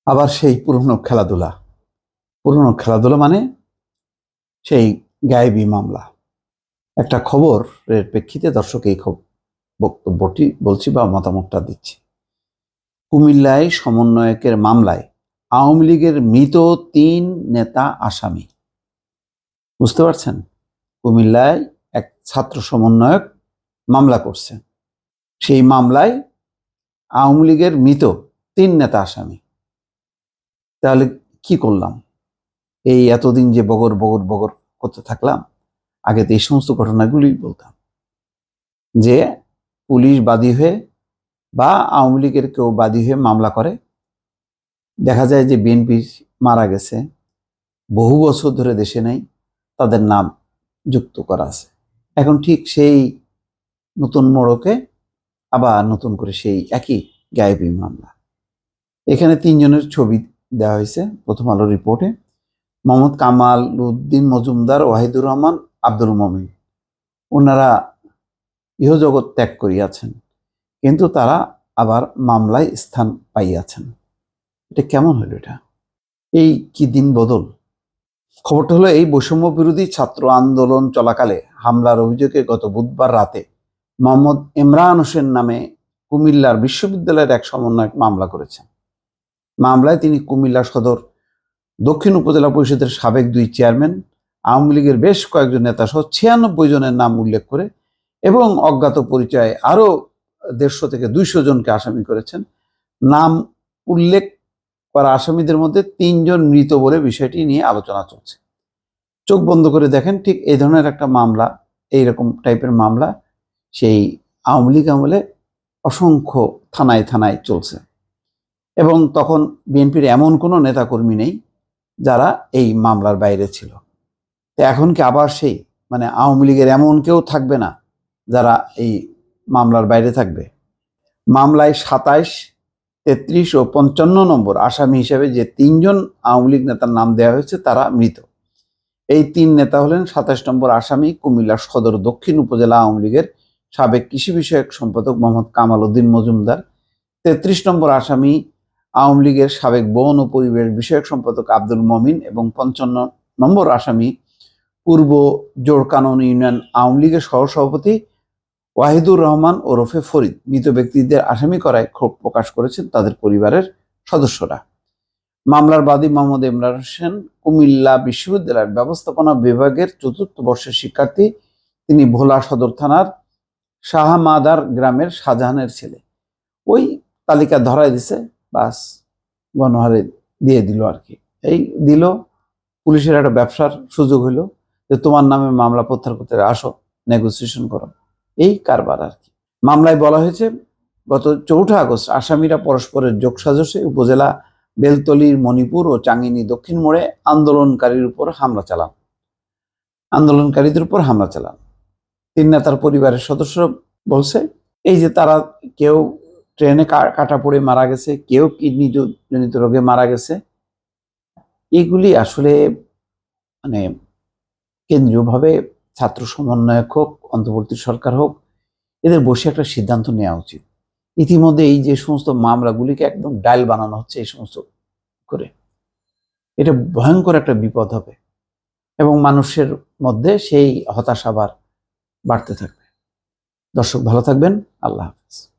আবার সেই পুরনো খেলাধুলা মানে সেই গায়েবী মামলা। একটা খবরের প্রেক্ষিতে দর্শক এই বক্তব্যটি বলছি বা মতামতটা দিচ্ছি। কুমিল্লায় সমন্বয়কের মামলায় আওয়ামী লীগের মৃত ৩ নেতা আসামি। বুঝতে পারছেন? কুমিল্লায় এক ছাত্র সমন্বয়ক মামলা করছে। সেই মামলায় আওয়ামী লীগের মৃত ৩ নেতা আসামি। তাহলে কি করলাম? এই এতদিন যে বগর বগর বগর করতে থাকলাম, আগে তো এই সমস্ত ঘটনাগুলি বলতাম যে পুলিশ বাদী হয়ে বা আওয়ামী লীগের কেউ বাদী হয়ে মামলা করে, দেখা যায় যে বিএনপি মারা গেছে, বহু বছর ধরে দেশে নেই, তাদের নাম যুক্ত করা আছে। এখন ঠিক সেই নতুন মোড়কে আবার নতুন করে সেই একই গায়েবী মামলা। এখানে ৩ জনের ছবি দেওয়া হয়েছে প্রথম আলো রিপোর্টে। মোহাম্মদ কামাল উদ্দিন মজুমদার, ওয়াহিদুর রহমান, আব্দুল মমিন। ওনারা ইহজগৎ ত্যাগ করিয়াছেন, কিন্তু তারা আবার মামলায় স্থান পাইয়াছেন। এটা কেমন হলো? এটা এই কি দিন বদল! খবরটা হলো, এই বৈষম্য বিরোধী ছাত্র আন্দোলন চলাকালে হামলার অভিযোগে গত বুধবার রাতে মোহাম্মদ ইমরান হোসেন নামে কুমিল্লার বিশ্ববিদ্যালয়ের এক সমন্বয়ক মামলা করেছেন। মামলায় তিনি কুমিল্লা সদর দক্ষিণ উপজেলা পরিষদের সাবেক 2 চেয়ারম্যান, আওয়ামী লীগের বেশ কয়েকজন নেতা সহ 96 জনের নাম উল্লেখ করে এবং অজ্ঞাত পরিচয়ে আরো 150 থেকে 200 জনকে আসামি করেছেন। নাম উল্লেখ করা আসামিদের মধ্যে 3 জন মৃত বলে বিষয়টি নিয়ে আলোচনা চলছে। চোখ বন্ধ করে দেখেন, ঠিক এই ধরনের একটা মামলা, এইরকম টাইপের মামলা সেই আওয়ামী লীগ আমলে অসংখ্য থানায় থানায় চলছে, এবং তখন বিএনপির এমন কোনো নেতাকর্মী নেই যারা এই মামলার বাইরে ছিল। তো এখন কি আবার সেই আওয়ামী লীগের এমন কেউ থাকবে না যারা এই মামলার বাইরে থাকবে? মামলায় 27, 33 ও 55 নম্বর আসামি হিসেবে যে 3 জন আওয়ামী লীগ নেতার নাম দেওয়া হয়েছে তারা মৃত। এই 3 নেতা হলেন 27 নম্বর আসামি কুমিল্লা সদর দক্ষিণ উপজেলা আওয়ামী লীগের সাবেক কৃষি বিষয়ক সম্পাদক মোহাম্মদ কামাল উদ্দিন মজুমদার, 33 নম্বর আসামি আওয়ামী লীগের সাবেক বন ও পরিবেশ বিষয়ক সম্পাদক আব্দুল মমিন, এবং 55 নম্বর আসামি পূর্ব জোড়কানন ইউনিয়ন আওয়ামী লীগের সহসভাপতি ওয়াহিদুর রহমান ওরফে ফরিদ। মৃত ব্যক্তিদের আসামি করায় ক্ষোভ প্রকাশ করেছেন তাদের পরিবারের সদস্যরা। মামলার বাদী মোহাম্মদ ইমরান হোসেন কুমিল্লা বিশ্ববিদ্যালয়ের ব্যবস্থাপনা বিভাগের 4র্থ বর্ষের শিক্ষার্থী। তিনি ভোলা সদর থানার শাহমাদার গ্রামের শাহজাহানের ছেলে। ওই তালিকা ধরাই দিছে, বাস গণহারে দিয়ে দিল আর কি। এই দিল, পুলিশের একটা ব্যবসার সুযোগ হইল যে তোমার নামে মামলা প্রত্যাহার করতে, আসো নেগোসিয়েশন করো, এই কারবার আর কি। মামলায় বলা হয়েছে, গত 4 আগস্ট আসামিরা পরস্পরের যোগসাজশে উপজেলা বেলতলির মণিপুর ও চাঙ্গিনী দক্ষিণ মোড়ে আন্দোলনকারীদের উপর হামলা চালান। 3 নেতার পরিবারের সদস্যরা বলছে এই যে তারা কেউ ট্রেনে কাটা পড়ে মারা গেছে, কেউ কিডনি জনিত রোগে মারা গেছে। এগুলি আসলে কেন্দ্রীয়ভাবে ছাত্র সমন্বয়ক হোক, অন্তর্বর্তী সরকার হোক, এদের বসে একটা সিদ্ধান্ত নেওয়া উচিত। ইতিমধ্যে এই যে সমস্ত মামলাগুলিকে একদম ডাইল বানানো হচ্ছে এই সমস্ত করে, এটা ভয়ঙ্কর একটা বিপদ হবে এবং মানুষের মধ্যে সেই হতাশা আবার বাড়তে থাকবে। দর্শক ভালো থাকবেন। আল্লাহ হাফেজ।